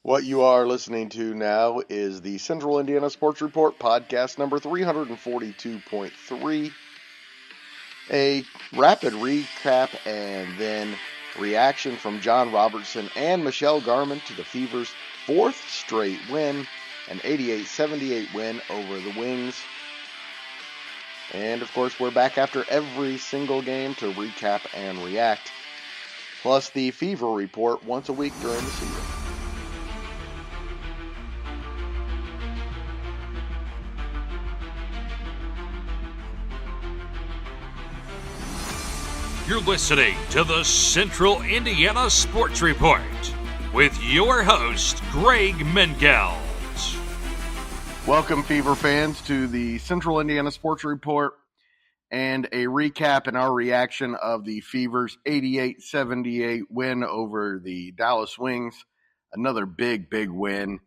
What you are listening to now is the Central Indiana Sports Report, podcast number 342.3. A rapid recap and then reaction from John Robertson and Michelle Garmon to the Fever's fourth straight win, an 88-78 win over the Wings. And of course, we're back after every single game to recap and react, plus the Fever Report once a week during the season. You're listening to the Central Indiana Sports Report with your host, Greg Mengelt. Welcome, Fever fans, to the Central Indiana Sports Report and a recap and our reaction of the Fever's 88-78 win over the Dallas Wings. Another big win,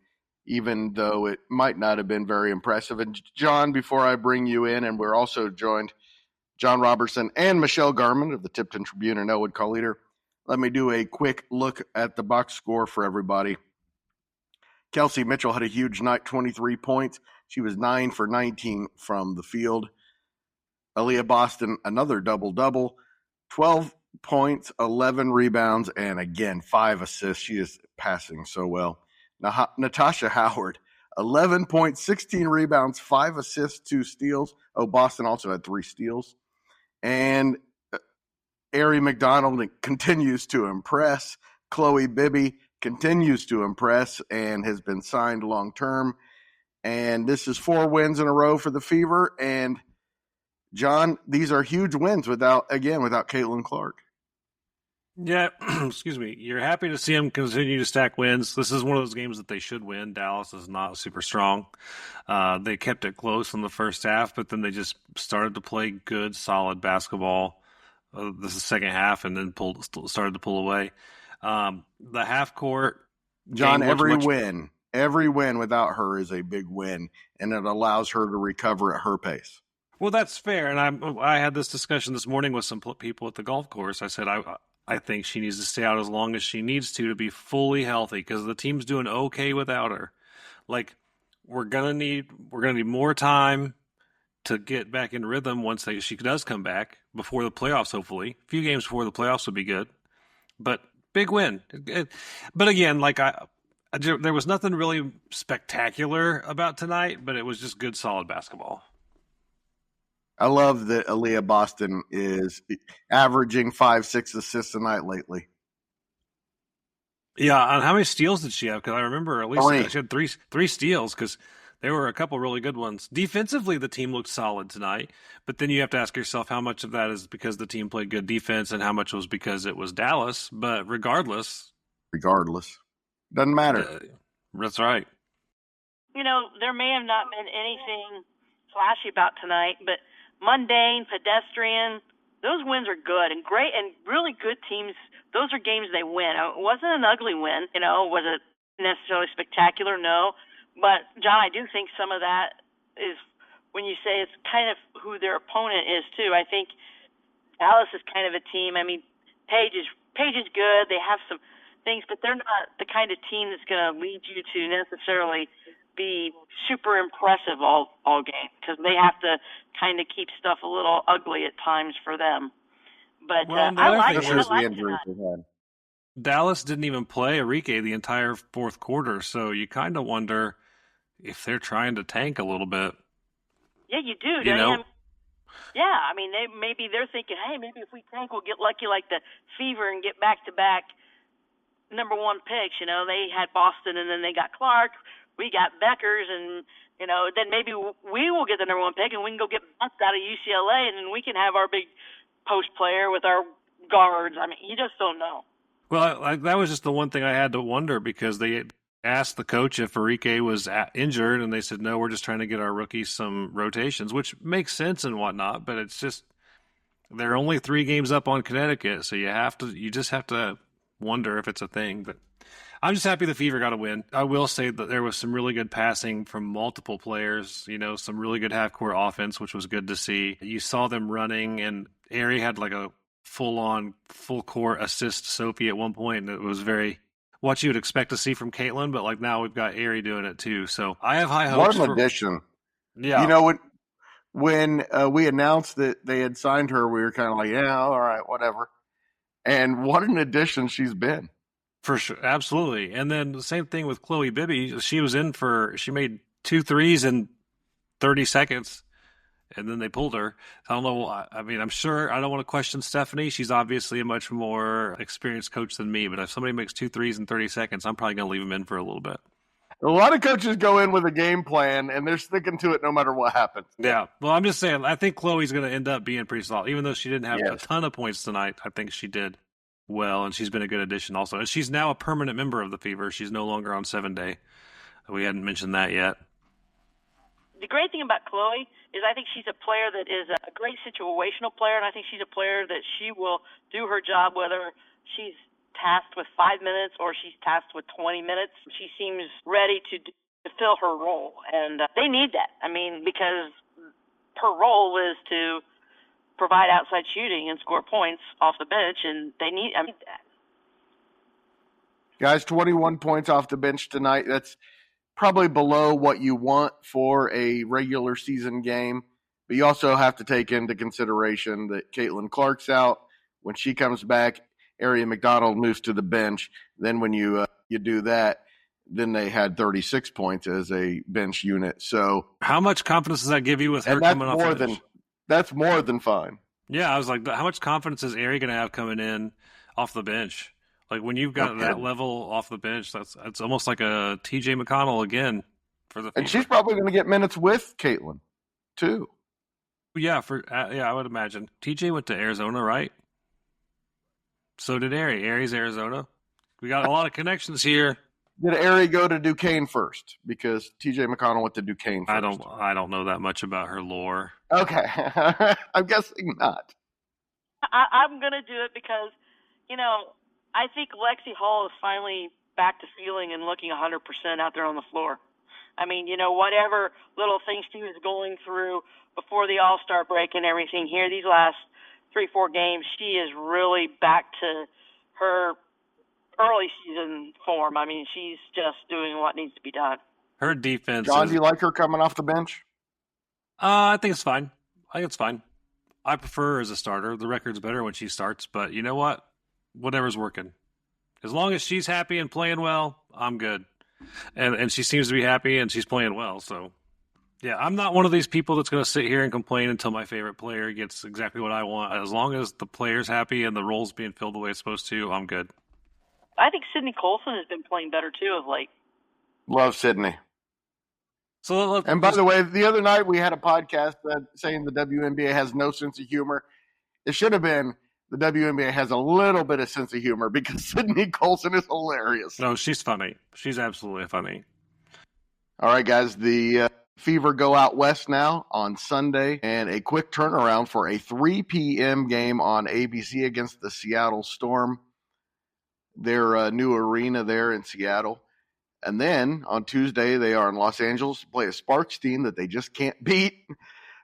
even though it might not have been very impressive. And John, before I bring you in, and we're also joined John Robertson and Michelle Garmon of the Tipton Tribune and Elwood Call Leader. Let me do a quick look at the box score for everybody. Kelsey Mitchell had a huge night, 23 points. She was 9 for 19 from the field. Aaliyah Boston, another double-double, 12 points, 11 rebounds, and again, 5 assists. She is passing so well. Natasha Howard, 11 points, 16 rebounds, 5 assists, 2 steals. Oh, Boston also had 3 steals. And Ari McDonald continues to impress. Chloe Bibby continues to impress and has been signed long-term. And this is 4 wins in a row for the Fever. And, John, these are huge wins without Caitlin Clark. Yeah, excuse me. You're happy to see them continue to stack wins. This is one of those games that they should win. Dallas is not super strong. They kept it close in the first half, but then they just started to play good, solid basketball. This is the second half, and then started to pull away. The half court, John, every win without her is a big win, and it allows her to recover at her pace. Well, that's fair. And I had this discussion this morning with some people at the golf course. I said I think she needs to stay out as long as she needs to be fully healthy, because the team's doing okay without her. Like, we're gonna need more time to get back in rhythm once she does come back before the playoffs. Hopefully, a few games before the playoffs would be good. But big win. But again, there was nothing really spectacular about tonight, but it was just good, solid basketball. I love that Aaliyah Boston is averaging 5-6 assists a night lately. Yeah, and how many steals did she have? Because I remember at least she had three steals, because there were a couple really good ones. Defensively, the team looked solid tonight, but then you have to ask yourself how much of that is because the team played good defense and how much was because it was Dallas. But regardless, doesn't matter. That's right. You know, there may have not been anything flashy about tonight, but mundane, pedestrian, those wins are good and great, and really good teams, those are games they win. It wasn't an ugly win, was it necessarily spectacular? No. But, John, I do think some of that is when you say it's kind of who their opponent is, too. I think Dallas is kind of a team. I mean, Paige is good. They have some things, but they're not the kind of team that's going to lead you to necessarily be super impressive all game, because they have to kind of keep stuff a little ugly at times for them. But I like it. Dallas didn't even play Enrique the entire fourth quarter, so you kind of wonder if they're trying to tank a little bit. Yeah, you do. Yeah, I mean, maybe they're thinking, hey, maybe if we tank, we'll get lucky like the Fever and get back-to-back number 1 picks. They had Boston, and then they got Clark. We got Beckers, and, then maybe we will get the number 1 pick, and we can go get bumped out of UCLA, and then we can have our big post player with our guards. I mean, you just don't know. Well, that was just the one thing I had to wonder, because they asked the coach if Enrique was injured, and they said, no, we're just trying to get our rookies some rotations, which makes sense and whatnot, but it's just they're only 3 games up on Connecticut, so you just have to wonder if it's a thing, but I'm just happy the Fever got a win. I will say that there was some really good passing from multiple players, some really good half-court offense, which was good to see. You saw them running, and Ari had like a full-court assist Sophie at one point, and it was very what you would expect to see from Caitlin, but like now we've got Aerie doing it too. So I have high What hopes. an addition. Yeah. You know, when we announced that they had signed her, we were kind of like, yeah, all right, whatever. And what an addition she's been. For sure. Absolutely. And then the same thing with Chloe Bibby. She made 2 threes in 30 seconds. And then they pulled her. I don't know. I mean, I'm sure I don't want to question Stephanie. She's obviously a much more experienced coach than me. But if somebody makes 2 threes in 30 seconds, I'm probably going to leave them in for a little bit. A lot of coaches go in with a game plan, and they're sticking to it no matter what happens. Yeah. Well, I'm just saying, I think Chloe's going to end up being pretty solid. Even though she didn't have a ton of points tonight, I think she did well, and she's been a good addition also. And she's now a permanent member of the Fever. She's no longer on 7-day. We hadn't mentioned that yet. The great thing about Chloe is I think she's a player that is a great situational player, and I think she's a player that she will do her job whether she's tasked with 5 minutes or she's tasked with 20 minutes. She seems ready to fill her role, and they need that. I mean, because her role is to provide outside shooting and score points off the bench, and they need that. Guys, 21 points off the bench tonight. That's probably below what you want for a regular season game, but you also have to take into consideration that Caitlin Clark's out. When she comes back, Aerie McDonald moves to the bench. Then when you do that, then they had 36 points as a bench unit. So how much confidence does that give you with her coming off the bench? That's more than fine. Yeah, I was like, how much confidence is Aerie going to have coming in off the bench? Like when you've got that level off the bench, that's almost like a TJ McConnell again for the Fever. And she's probably going to get minutes with Caitlin too. Yeah, I would imagine. TJ went to Arizona, right? So did Aerie. Aerie's Arizona. We got a lot of connections here. Did Aerie go to Duquesne first? Because TJ McConnell went to Duquesne first. I don't know that much about her lore. Okay. I'm guessing not. I'm going to do it because, I think Lexi Hall is finally back to feeling and looking 100% out there on the floor. I mean, whatever little things she was going through before the All-Star break and everything here, these last 3-4 games, she is really back to her early season form. I mean, she's just doing what needs to be done. Her defense. John, do you like her coming off the bench? I think it's fine. I prefer her as a starter. The record's better when she starts, but you know what? Whatever's working. As long as she's happy and playing well, I'm good. And she seems to be happy and she's playing well. So, yeah, I'm not one of these people that's going to sit here and complain until my favorite player gets exactly what I want. As long as the player's happy and the role's being filled the way it's supposed to, I'm good. I think Sydney Colson has been playing better, too, of late. Love Sydney. So, and by the way, the other night we had a podcast saying the WNBA has no sense of humor. It should have been the WNBA has a little bit of sense of humor because Sydney Colson is hilarious. No, she's funny. She's absolutely funny. All right, guys, the Fever go out west now on Sunday, and a quick turnaround for a 3 p.m. game on ABC against the Seattle Storm, their new arena there in Seattle. And then on Tuesday, they are in Los Angeles to play a Sparks team that they just can't beat.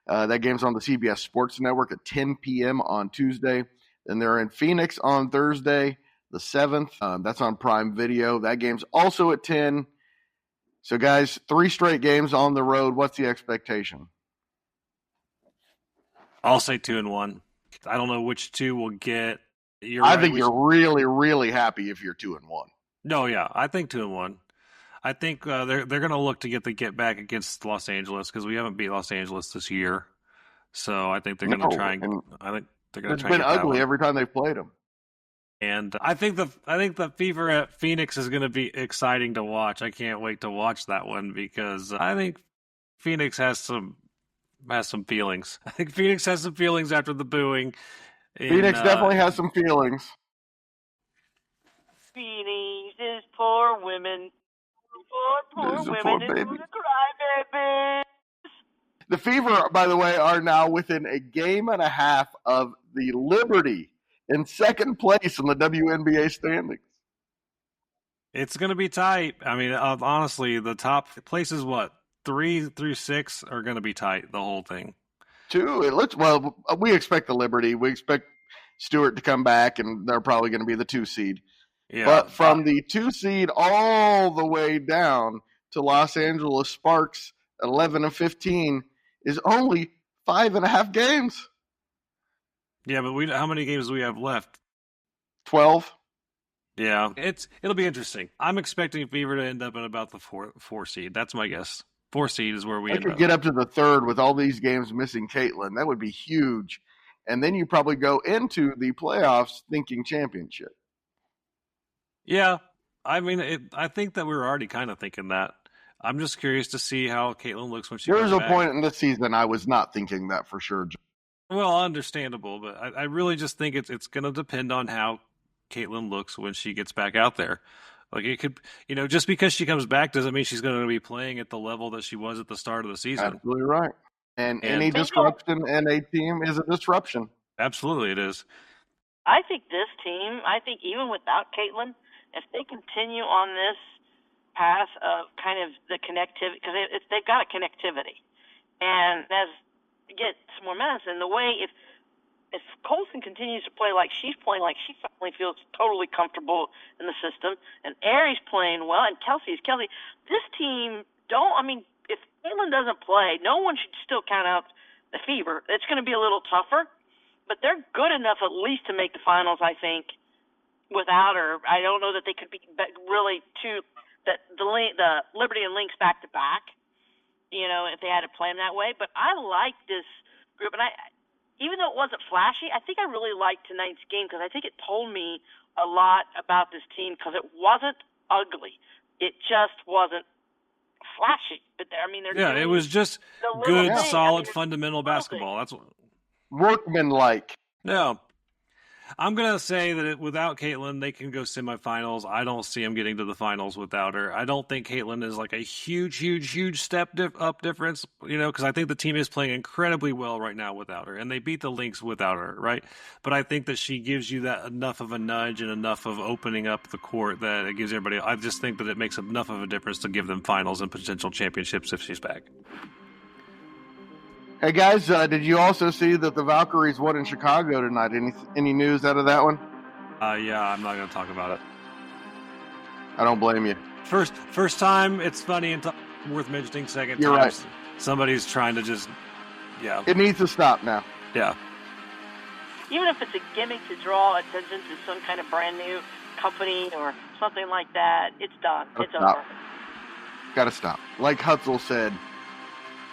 That game's on the CBS Sports Network at 10 p.m. on Tuesday. Then they're in Phoenix on Thursday, the 7th. That's on Prime Video. That game's also at 10. So, guys, 3 straight games on the road. What's the expectation? I'll say 2-1. I don't know which 2 we'll get. I think you're really, really happy if you're 2-1. No, yeah, I think 2-1. I think they're going to look to get back against Los Angeles because we haven't beat Los Angeles this year. So I think they're going to try and I think they're going to try. It's been ugly every time they've played them. And I think the Fever at Phoenix is going to be exciting to watch. I can't wait to watch that one because I think Phoenix has some feelings. I think Phoenix has some feelings after the booing. Phoenix definitely has some feelings. Phoenix is for women. Poor women is for the crybabies. The Fever, by the way, are now within a game and a half of the Liberty in second place in the WNBA standings. It's going to be tight. I mean, honestly, the top places, 3 through 6 are going to be tight, the whole thing. 2, it looks, we expect the Liberty. We expect Stewart to come back, and they're probably going to be the 2 seed. Yeah, But from the 2 seed all the way down to Los Angeles Sparks 11-15 is only 5.5 games. yeah, but how many games do we have left? 12. Yeah, it'll be interesting. I'm expecting Fever to end up in about the four seed. That's my guess. 4 seed is where we I end could up. get up to the 3rd with all these games missing Caitlin. That would be huge. And then you probably go into the playoffs thinking championship. Yeah, I mean, I think that we were already kind of thinking that. I'm just curious to see how Caitlin looks when she There comes was a back. point in this season I was not thinking that for sure. Well, understandable, but I really just think it's going to depend on how Caitlin looks when she gets back out there. Like it could, just because she comes back doesn't mean she's going to be playing at the level that she was at the start of the season. Absolutely right. And any disruption in a team is a disruption. Absolutely, it is. I think this team, even without Caitlin, if they continue on this path of kind of the connectivity, because they've got a connectivity, and as it gets more medicine, the way if Colson continues to play like she's playing, like she finally feels totally comfortable in the system, and Aries playing well, and Kelsey, this team if Caitlin doesn't play, no one should still count out the Fever. It's going to be a little tougher, but they're good enough at least to make the finals, I think. Without her, I don't know that they could be really the Liberty and Lynx back to back, if they had to play them that way. But I like this group, and even though it wasn't flashy, I think I really liked tonight's game because I think it told me a lot about this team because it wasn't ugly. It just wasn't flashy. But it was just good, solid, fundamental basketball. That's what workmanlike. No, I'm gonna say that without Caitlin, they can go semifinals. I don't see them getting to the finals without her. I don't think Caitlin is like a huge step up difference. Because I think the team is playing incredibly well right now without her, and they beat the Lynx without her, right? But I think that she gives you that enough of a nudge and enough of opening up the court that it gives everybody. I just think that it makes enough of a difference to give them finals and potential championships if she's back. Hey guys, did you also see that the Valkyries won in Chicago tonight? Any news out of that one? Yeah, I'm not going to talk about it. I don't blame you. First time, it's funny and worth mentioning. Second You're time, right. Somebody's trying to just, yeah. It needs to stop now. Yeah. Even if it's a gimmick to draw attention to some kind of brand new company or something like that, it's done. It's over. Got to stop. Like Hutzel said,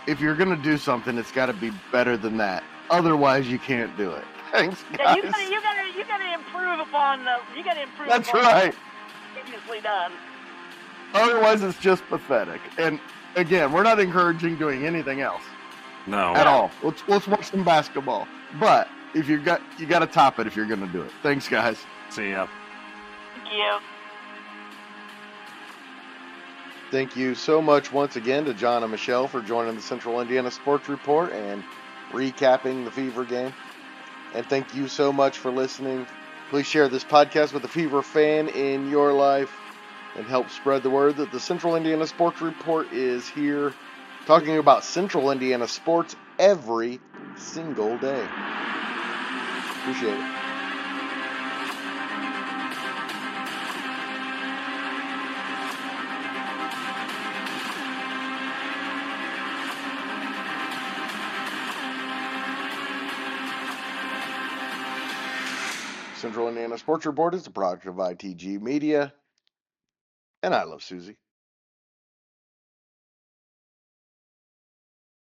if you're going to do something, it's got to be better than that. Otherwise, you can't do it. Thanks, guys. Yeah, you got to improve upon That's right. Previously done. Otherwise, it's just pathetic. And again, we're not encouraging doing anything else. No. At all. Let's watch some basketball. But if you got to top it if you're going to do it. Thanks, guys. See ya. Thank you. Thank you so much once again to John and Michelle for joining the Central Indiana Sports Report and recapping the Fever game. And thank you so much for listening. Please share this podcast with a Fever fan in your life and help spread the word that the Central Indiana Sports Report is here talking about Central Indiana sports every single day. Appreciate it. Central Indiana Sports Report is a product of ITG Media, and I love Susie.